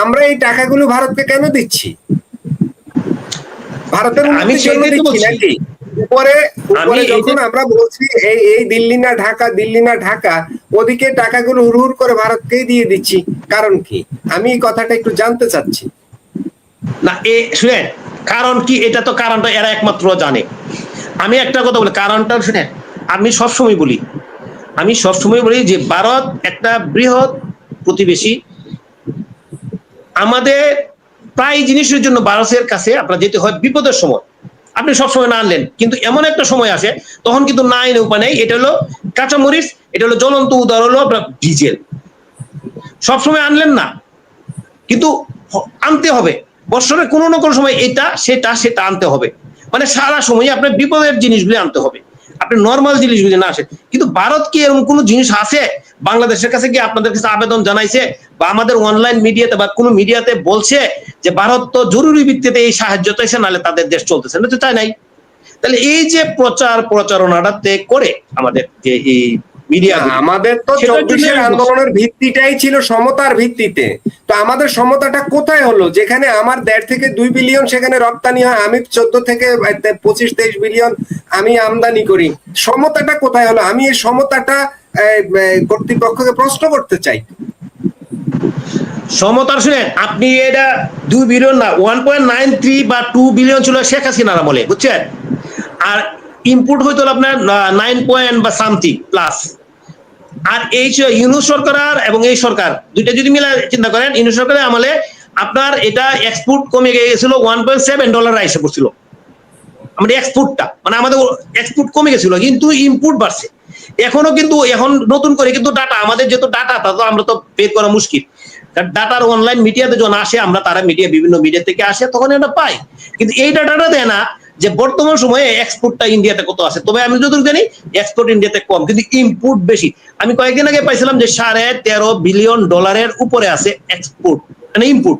আমরা এই টাকাগুলো ভারতকে কেন দিচ্ছি? ভারতের উন্নতির জন্য দিচ্ছি নাকি? উপরে যখন আমরা বলছি এই দিল্লি না ঢাকা, দিল্লি না ঢাকা, ওদিকে টাকাগুলো হুড় করে ভারতকেই দিয়ে দিচ্ছি, কারণ কি? আমি এই কথাটা একটু জানতে চাচ্ছি। না শুনেন, কারণ কি, এটা তো কারণটা এরা একমাত্র জানে। আমি একটা কথা বলি, কারণটা শুনেন, আমি সবসময় বলি যে ভারত একটা বৃহৎ প্রতিবেশী। আমাদের প্রায় জিনিসের জন্য ভারতের কাছে আপনার যেতে হয় বিপদের সময়। আপনি সবসময় না আনলেন, কিন্তু এমন একটা সময় আসে তখন কিন্তু না এনে উপায় নেই। এটা হলো কাঁচামরিচ, এটা হলো জ্বলন্ত উদাহরণ হলো আপনার ডিজেল। সবসময় আনলেন না, কিন্তু আনতে হবে বছরে কোনো না কোনো সময়, এটা সেটা আনতে হবে। মানে সারা সময় আপনার বিপদের জিনিসগুলি আনতে হবে, আপনি নর্মাল জিনিসগুলি না আসে। কিন্তু ভারত কি এরকম কোনো জিনিস আছে বাংলাদেশের কাছে কি আপনাদের কাছে আবেদন জানাইছে বা আমাদের অনলাইন মিডিয়াতে বা কোনো মিডিয়াতে বলছে যে ভারত তো জরুরি ভিত্তিতে এই সাহায্য চাইছে, নাহলে তাদের দেশ চলতেছে না? তো চাই নাই। তাহলে এই যে প্রচারণাটাতে করে আমাদের যে এই মিডিয়া, আমাদের তো 24-এর আন্দোলনের ভিত্তিটাই ছিল সমতার ভিত্তিতে। তো আমাদের সমতাটা কোথায় হলো? যেখানে আমার 1.5 থেকে 2 বিলিয়ন সেখানে রপ্তানি হয়, আমি 14 থেকে 25-23 বিলিয়ন আমি আমদানি করি। সমতাটা কোথায় হলো? আমি এই সমতাটা কর্তৃপক্ষকে প্রশ্ন করতে চাই। সমতার শুনেন, আপনি এটা 2 বিলিয়ন না, 1.93 বা 2 বিলিয়ন ছিল শেখ হাসিনার আমলে, বুঝছেন? আর ইনপুট হইতো আপনার 9 পয়েন্ট বা সামথিং প্লাস। আর এই ইউনূস সরকার এবং এই সরকার দুইটা যদি মিলে চিন্তা করেন, ইউনূস সরকারের আমলে আপনার এটা এক্সপোর্ট কমে গেছিল, $1.7 এসে পড়ছিল আমাদের এক্সপোর্টটা, মানে আমাদের এক্সপোর্ট কমে গেছিল, কিন্তু ইনপুট বাড়ছে। এখনো কিন্তু এখন নতুন করে কিন্তু ডাটা, আমাদের যেহেতু ডাটা তা তো আমরা তো বের করা মুশকিল। ডাটার অনলাইন মিডিয়াতে যখন আসে, আমরা তারা মিডিয়া বিভিন্ন মিডিয়া থেকে আসে, তখন এটা পাই। কিন্তু এই ডাটাটা দেয় না যে বর্তমান সময়ে এক্সপোর্টটা ইন্ডিয়াতে কত আছে। তবে আমি যতটুকু জানি এক্সপোর্ট ইন্ডিয়াতে কম, কিন্তু ইম্পোর্ট বেশি। আমি কয়েকদিন আগে পাইছিলাম যে $13.5 বিলিয়ন উপরে আছে এক্সপোর্ট, মানে ইম্পোর্ট।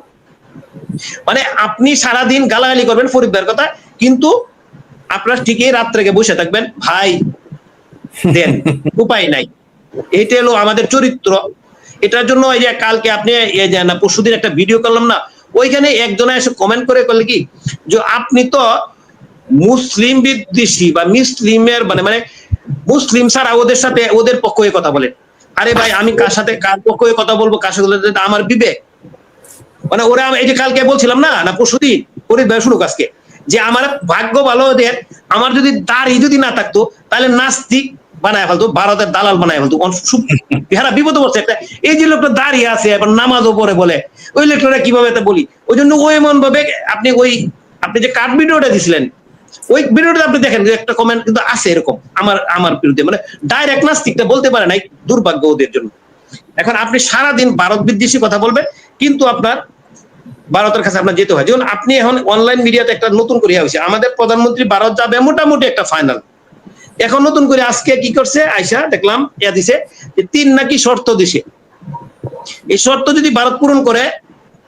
মানে আপনি সারাদিন গালাগালি করবেন ফরিদ ভাইয়ের কথা, কিন্তু আপনার ঠিকই রাত্রে বসে থাকবেন, ভাই দেন, উপায় নাই। এটা হলো আমাদের চরিত্র। এটার জন্য এই যে কালকে আপনি পরশুদিন একটা ভিডিও করলাম না, ওইখানে একজনে এসে কমেন্ট করে করলে কি যে আপনি তো মুসলিম বিদ্বেষী বা মুসলিমের মানে মুসলিম ছাড়া ওদের সাথে ওদের পক্ষে কথা বলেন। আরে ভাই, আমি কার সাথে কার পক্ষে কথা বলবো, কার সাথে আমার বিবেক, মানে ওরা এই যে কালকে বলছিলাম না পরশুদিন, ফরিদ ভাই শুনুক আজকে, যে আমার ভাগ্য ভালো ওদের, আমার যদি দাড়ি যদি না থাকতো তাহলে নাস্তিক বানায় ফেলতো, ভারতের দালাল বানায় ফেলতো। এরা বিপদে পড়ছে একটা, এই যে লোকটা দাঁড়িয়ে আছে এবার নামাজও পড়ে বলে, ওই লোকটা কিভাবে বলি। ওই জন্য ওই এমন ভাবে আপনি যে কাট ভিডিওটা দিছিলেন, ওই ভিডিওটা আপনি দেখেন যে একটা কমেন্ট কিন্তু আছে এরকম আমার বিরুদ্ধে, মানে ডাইরেক্ট নাস্তিকটা বলতে পারে নাই, দুর্ভাগ্য ওদের জন্য। এখন আপনি সারাদিন ভারত বিদ্বেষী কথা বলবেন, কিন্তু আপনার ভারতের কাছে আপনার যেতে হয়। যেমন আপনি এখন অনলাইন মিডিয়াতে একটা নতুন করে হয়েছে, আমাদের প্রধানমন্ত্রী ভারত যাবে মোটামুটি একটা ফাইনাল। এখন নতুন করে আজকে কি করছে, আইসা দেখলাম দিছে যে 3 নাকি শর্ত দিছে। এই শর্ত যদি ভারত পূরণ করে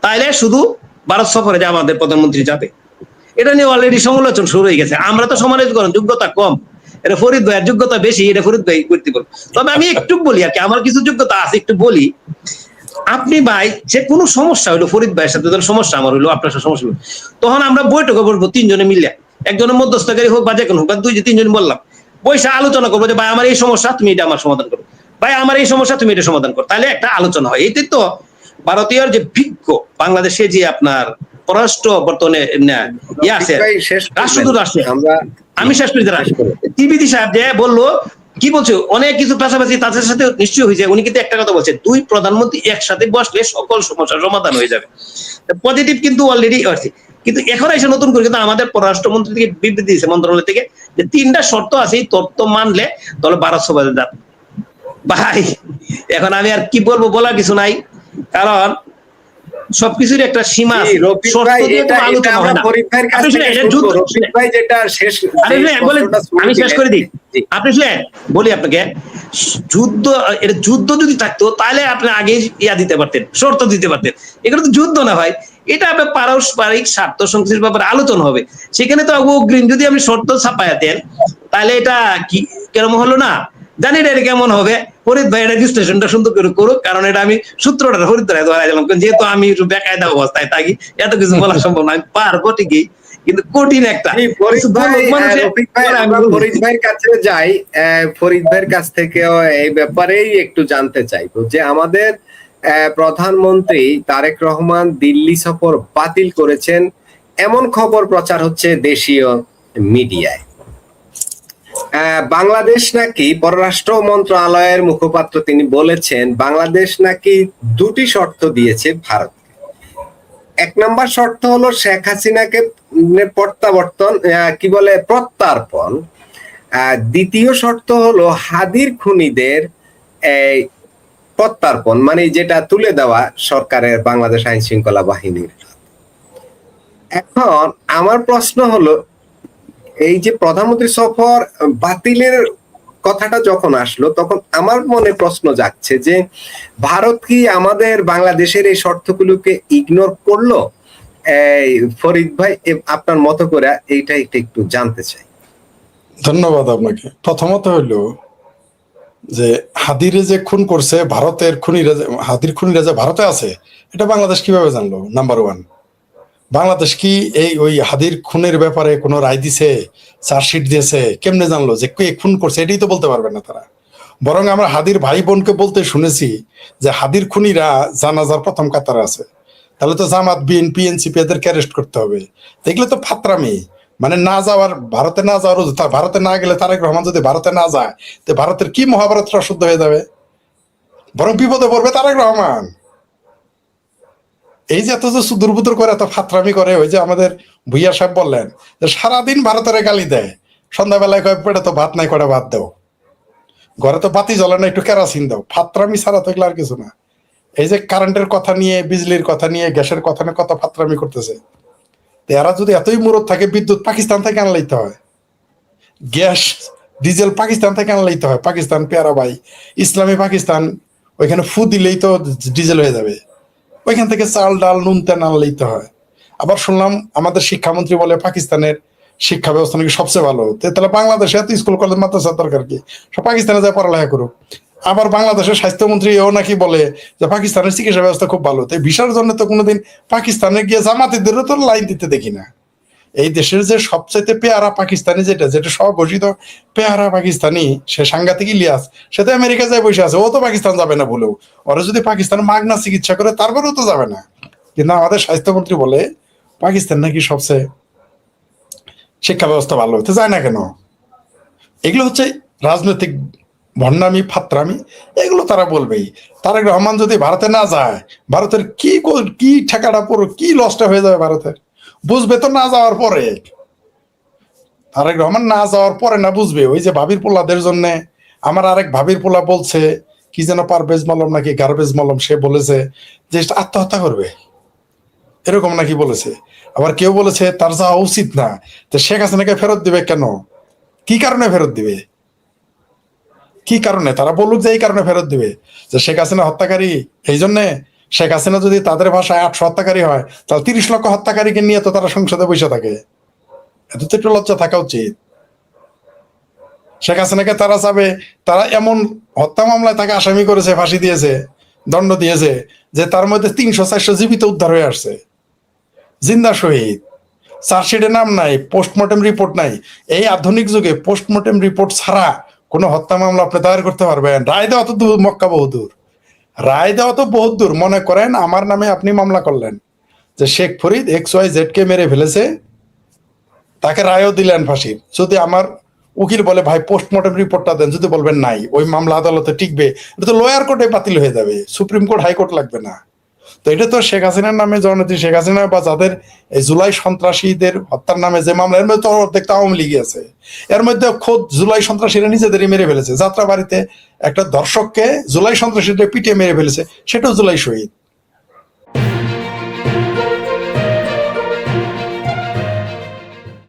তাহলে শুধু ভারত সফরে যায় আমাদের প্রধানমন্ত্রী যাবে। এটা নিয়ে অলরেডি সমালোচনা শুরু হয়ে গেছে। আমরা তো সমালোচনা করেন যোগ্যতা কম, এটা ফরিদ ভাইয়ের যোগ্যতা বেশি, এটা ফরিদ ভাই করতে পারবো। তবে আমি একটু বলি আর কি, আমার কিছু যোগ্যতা আছে, একটু বলি। আপনি ভাই যে কোনো সমস্যা হলো, ফরিদ ভাইয়ের সাথে সমস্যা আমার হলো, আপনার সাথে সমস্যা হলো, তখন আমরা বৈঠকে বসবো 3 জনে মিলে, একজনের মধ্যস্থকারী হোক বা যে কোনো হোক, বা 2-3 জন বললাম, পয়সা আলোচনা করবো যে ভাই আমার এই সমস্যা, তুমি এটা আমার সমাধান করো, ভাই আমার এই সমস্যা, তুমি এটা সমাধান করো, তাহলে একটা আলোচনা হয়। এটাই তো ভারতীয় যে বিজ্ঞ বাংলাদেশে যে আপনার পররাষ্ট্র বর্তমানে ইয়ে আছে, রাষ্ট্রদূত আসছে, আমি শেষ করে দিলাম, টিভিদি সাহেব যে বললো কি বলছো, অনেক কিছু পাশাপাশি তাদের সাথে নিশ্চয়ই হয়েছে। উনি কিন্তু একটা কথা বলছে, 2 প্রধানমন্ত্রী একসাথে বসলে সকল সমস্যার সমাধান হয়ে যাবে। পজিটিভ কিন্তু অলরেডি আছে। কিন্তু এখন এসে নতুন করে কিন্তু আমাদের পররাষ্ট্রমন্ত্রী থেকে বিবৃতি দিয়েছে মন্ত্রণালয় থেকে, যে 3টা শর্ত আছে, এই শর্ত মানলে তাহলে ভারত সফরে যাবে। ভাই এখন আমি আর কি বলবো, বলার কিছু নাই, কারণ সবকিছুর একটা সীমা আছে। আমি শেষ করে দিই, আপনি বলি আপনাকে, যুদ্ধ যদি থাকতো তাহলে আপনি আগে দিতে পারতেন, শর্ত দিতে পারতেন। এগুলো তো যুদ্ধ না ভাই, এটা আপনার পারস্পরিক স্বার্থ সংশ্লিষ্ট ব্যাপারে আলোচনা হবে। সেখানে তো অগ্রিম যদি আপনি শর্ত ছাপাইয়া দেন, তাহলে এটা কি কেরম হলো না, জানি না এটা কেমন হবে। ফরিদ ভাই এটা বিশ্লেষণটা সুন্দর করে করুক, কারণ এটা আমি সূত্রটা ফরিদ ভাই ধরা দিলাম, যেহেতু আমি একটু বেকায়দা অবস্থায় থাকি, এত কিছু বলা সম্ভব না। আমি পারবো ঠিকই, কিন্তু কঠিন একটা ফরিদ ভাই, মানুষের। রফিক ভাই, আমরা ফরিদ ভাইয়ের কাছে যাই। ফরিদ ভাইয়ের কাছ থেকেও এই ব্যাপারেই একটু জানতে চাইবো যে আমাদের প্রধানমন্ত্রী তারেক রহমান দিল্লি সফর বাতিল করেছেন, এমন খবর প্রচার হচ্ছে দেশীয় মিডিয়ায়। বাংলাদেশ নাকি, পররাষ্ট্র মন্ত্রণালয়ের মুখপাত্র তিনি বলেছেন, বাংলাদেশ নাকি দুটি শর্ত দিয়েছে ভারত। এক নম্বর শর্ত হলো শেখ হাসিনাকে প্রত্যাবর্তন, কি বলে, প্রত্যার্পণ। দ্বিতীয় শর্ত হলো হাদির খুনিদের এই প্রত্যার্পণ, মানে যেটা তুলে দেওয়া সরকারের, বাংলাদেশ আইন শৃঙ্খলা বাহিনীর। এখন আমার প্রশ্ন হলো, এই যে প্রধানমন্ত্রী সফর বাতিলের কথাটা যখন আসলো, তখন আমার মনে প্রশ্ন জাগছে যে ভারত কি আমাদের বাংলাদেশের এই শর্তগুলোকে ইগনোর করলো? ফরিদ ভাই, আপনার মতো করে এইটা একটু জানতে চাই। ধন্যবাদ আপনাকে। প্রথমত হইল যে হাদিরে যে খুন করছে ভারতের খুনিরা, হাদির খুনিরা যে ভারতে আছে, এটা বাংলাদেশ কিভাবে জানলো? নাম্বার ওয়ান, বাংলাদেশ কি এই ওই হাদির খুনের ব্যাপারে কোনো রায় দিছে, চার্জশিট দিয়েছে? কেমনে জানলো যে কে খুন করছে? এটাই তো বলতে পারবে না তারা। বরং আমরা হাদির ভাই বোনকে বলতে শুনেছি যে হাদির খুনিরা জানাজার প্রথম কাতারে আছে, তাহলে তো জামাত, বিএনপি, এনসিপি এদেরকে অ্যারেস্ট করতে হবে। এগুলো তো ফাত্রামি। মানে না যাওয়ার, ভারতে না যাওয়ার, ভারতে না গেলে তারেক রহমান যদি ভারতে না যায়, তো ভারতের কি মহাভারতটা শুদ্ধ হয়ে যাবে? বরং বিপদে পড়বে তারেক রহমান। এই যে এত যে দুর্বুদর করে, এত ফাত্রামি করে, ওই যে আমাদের ভুইয়া সাহেব বললেন যে সারাদিন ভারতের গালি দেয়, সন্ধ্যাবেলায় কয়েক পেটে তো ভাত নাই, কটা ভাত দাও, ঘরে তো বাতি জ্বলে না, একটু কেরাসিন দাও। ফাত্রামি ছাড়া তো এগুলো আর কিছু না। এই যে কারেন্টের কথা নিয়ে, বিজলির কথা নিয়ে, গ্যাসের কথা নিয়ে কত ফাত্রামি করতেছে। এরা যদি এতই মুরত থাকে, বিদ্যুৎ পাকিস্তান থেকে আনলেইতে হয়, গ্যাস ডিজেল পাকিস্তান থেকে আনলেইতে হয়। পাকিস্তান পেয়ারা ভাই, ইসলামী পাকিস্তান, ওইখানে ফু দিলেই তো ডিজেল হয়ে যাবে। ওইখান থেকে চাল ডাল নুন তেল আনলেইতে হয়। আবার শুনলাম আমাদের শিক্ষামন্ত্রী বলে পাকিস্তানের শিক্ষা ব্যবস্থা নাকি সবচেয়ে ভালো। তাহলে বাংলাদেশে এত স্কুল কলেজ মাদ্রাসা দরকার কি? সব পাকিস্তানে যায় পড়ালেখা করুক। আবার বাংলাদেশের স্বাস্থ্যমন্ত্রী ও নাকি বলে যে পাকিস্তানের চিকিৎসা ব্যবস্থা খুব ভালো। তো ভিসার জন্য তো কোনোদিন পাকিস্তানে গিয়ে জামাতিদেরও তো লাইন দিতে দেখি না। এই দেশের যে সবচাইতে পেয়ারা পাকিস্তানি, যেটা স্বঘোষিত পেয়ারা পাকিস্তানি, সে সাংঘাতিক ইলিয়াস, সে তো আমেরিকা যায় বসে আছে। ও তো পাকিস্তান যাবে না বলেও, ওরা যদি পাকিস্তান মাগনা চিকিৎসা করে তারপরেও তো যাবে না। কিন্তু আমাদের স্বাস্থ্যমন্ত্রী বলে পাকিস্তান নাকি সবচেয়ে শিক্ষা ব্যবস্থা ভালো। হতে যায় না কেন? এগুলো হচ্ছে রাজনৈতিক ভণ্ডামি, ফাত্রামি। এগুলো তারা বলবেই। তারেক রহমান যদি ভারতে না যায়, ভারতের কি ঠেকাটা পুরো কি লসটা হয়ে যাবে ভারতের, বুঝবে তো না যাওয়ার পরে। তারেক রহমান না যাওয়ার পরে না বুঝবে। ওই যে ভাবির পোলাদের জন্য, আমার আরেক ভাবির পোলা বলছে কি যেন পারভেজ মলম নাকি গার্বেজ মলম, সে বলেছে যে আত্মহত্যা করবে, এরকম নাকি বলেছে। আবার কেউ বলেছে তার যাওয়া উচিত না। তো শেখ হাসিনাকে ফেরত দিবে কেন? কি কারণে ফেরত দিবে? কি কারণে? তারা বলুক যে এই কারণে ফেরত দিবে, যে শেখ হাসিনা হত্যাকারী, এই জন্যে। শেখ হাসিনা যদি তাদের ভাষায় 800 হত্যাকারী হয়, তাহলে 30 লক্ষ হত্যাকারীকে নিয়ে তো তারা সংসদে বসে থাকে। এত তো একটু লজ্জা থাকা উচিত। শেখ হাসিনাকে তারা চাবে, তারা এমন হত্যা মামলায় তাকে আসামি করেছে, ফাঁসি দিয়েছে, দণ্ড দিয়েছে, যে তার মধ্যে 300-400 জীবিত উদ্ধার হয়ে আসছে, জিন্দা শহীদ। চার্জশিটে নাম নাই, পোস্টমর্টেম রিপোর্ট নাই। এই আধুনিক যুগে পোস্টমর্টেম রিপোর্ট ছাড়া কোনো হত্যা মামলা আপনি দায়ের করতে পারবেন? রায় দেওয়া তো মক্কা বহুদূর, রায় দেওয়া তো বহুত দূর। মনে করেন আমার নামে আপনি মামলা করলেন যে শেখ ফরিদ XYZ কে মেরে ফেলেছে, তাকে রায়ও দিলেন ফাঁসির। যদি আমার উকিল বলে ভাই পোস্টমর্টেম রিপোর্টটা দেন, যদি বলবেন নাই, ওই মামলা আদালতে টিকবে? এটা তো লোয়ার কোর্টে বাতিল হয়ে যাবে, সুপ্রিম কোর্ট, হাইকোর্ট লাগবে না। তো এটা তো শেখ হাসিনার নামে, জননেত্রী শেখ হাসিনা বা যাদের এই জুলাই সন্ত্রাসীদের হত্যার নামে যে মামলা, এর মধ্যে তো অর্ধেক আওয়ামী লীগ আছে। এর মধ্যে খোদ জুলাই সন্ত্রাসীরা নিজেদেরই মেরে ফেলেছে। যাত্রাবাড়িতে একটা দর্শককে জুলাই সন্ত্রাসীদের পিটিয়ে মেরে ফেলেছে, সেটাও জুলাই শহীদ।